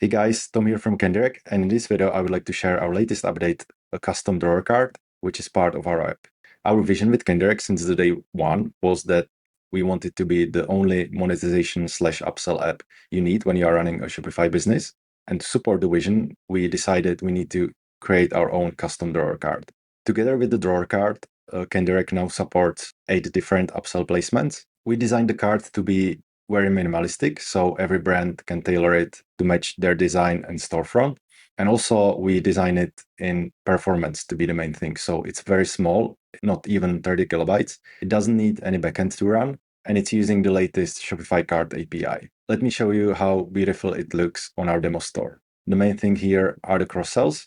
Hey guys, Tom here from Kendirect, and in this video I would like to share our latest update, a custom drawer card, which is part of our app. Our vision with Kendirect since the day one was that we wanted to be the only monetization / upsell app you need when you are running a Shopify business. And to support the vision, we decided we need to create our own custom drawer card. Together with the drawer card, Kendirect now supports 8 different upsell placements. We designed the card to be very minimalistic, so every brand can tailor it to match their design and storefront. And also we design it in performance to be the main thing. So it's very small, not even 30 kilobytes. It doesn't need any backend to run, and it's using the latest Shopify Cart API. Let me show you how beautiful it looks on our demo store. The main thing here are the cross-sells.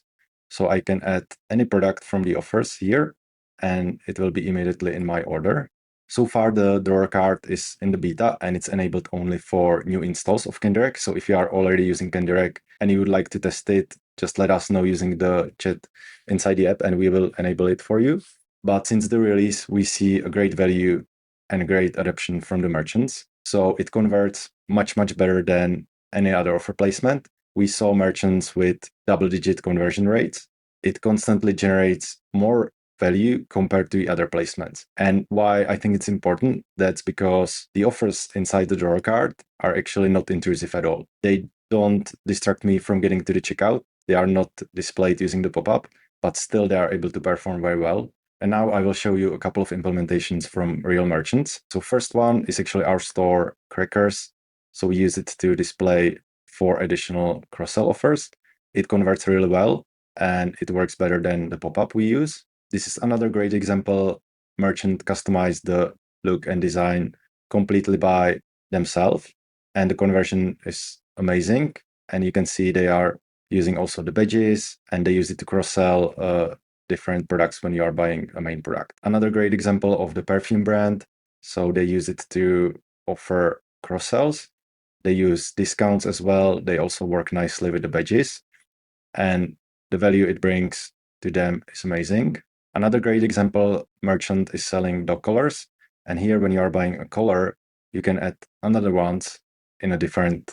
So I can add any product from the offers here, and it will be immediately in my order. So far, the drawer card is in the beta and it's enabled only for new installs of Kendirect. So if you are already using Kendirect and you would like to test it, just let us know using the chat inside the app and we will enable it for you. But since the release, we see a great value and a great adoption from the merchants. So it converts much, much better than any other offer placement. We saw merchants with double-digit conversion rates. It constantly generates more value compared to the other placements. And why I think it's important, that's because the offers inside the drawer card are actually not intrusive at all. They don't distract me from getting to the checkout. They are not displayed using the pop-up, but still they are able to perform very well. And now I will show you a couple of implementations from real merchants. So first one is actually our store Crackers. So we use it to display 4 additional cross-sell offers. It converts really well and it works better than the pop-up we use. This is another great example. Merchant customized the look and design completely by themselves, and the conversion is amazing. And you can see they are using also the badges, and they use it to cross-sell different products when you are buying a main product. Another great example of the perfume brand. So they use it to offer cross-sells. They use discounts as well. They also work nicely with the badges, and the value it brings to them is amazing. Another great example, merchant is selling dog collars. And here, when you are buying a collar, you can add another ones in a different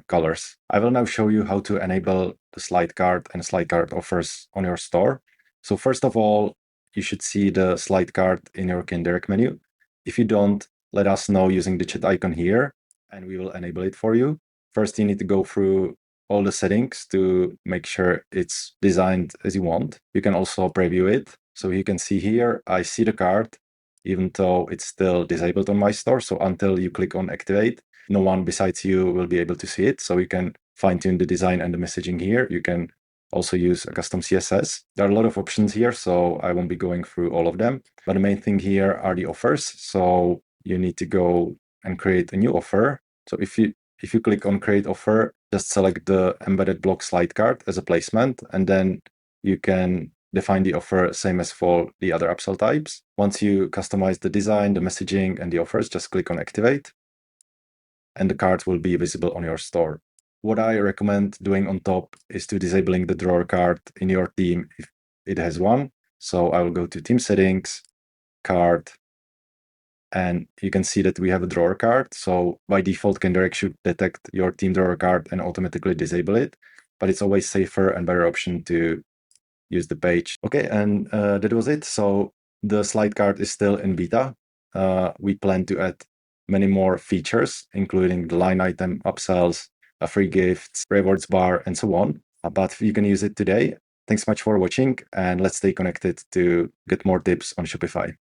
colors. I will now show you how to enable the slide card and slide card offers on your store. So first of all, you should see the slide card in your Kendirect menu. If you don't, let us know using the chat icon here, and we will enable it for you. First, you need to go through all the settings to make sure it's designed as you want. You can also preview it. So you can see here, I see the card, even though it's still disabled on my store. So until you click on activate, no one besides you will be able to see it. So you can fine tune the design and the messaging here. You can also use a custom CSS. There are a lot of options here, so I won't be going through all of them. But the main thing here are the offers. So you need to go and create a new offer. So if you click on create offer, just select the embedded block slide card as a placement, and then you can define the offer same as for the other upsell types. Once you customize the design, the messaging, and the offers, just click on activate, and the card will be visible on your store. What I recommend doing on top is to disabling the drawer card in your team if it has one. So I will go to team settings, card, and you can see that we have a drawer card. So by default, Kendirect should detect your team drawer card and automatically disable it. But it's always safer and better option to use the page. Okay, and that was it. So the slide card is still in beta. We plan to add many more features, including the line item, upsells, free gifts, rewards bar, and so on. But you can use it today. Thanks much for watching, and let's stay connected to get more tips on Shopify.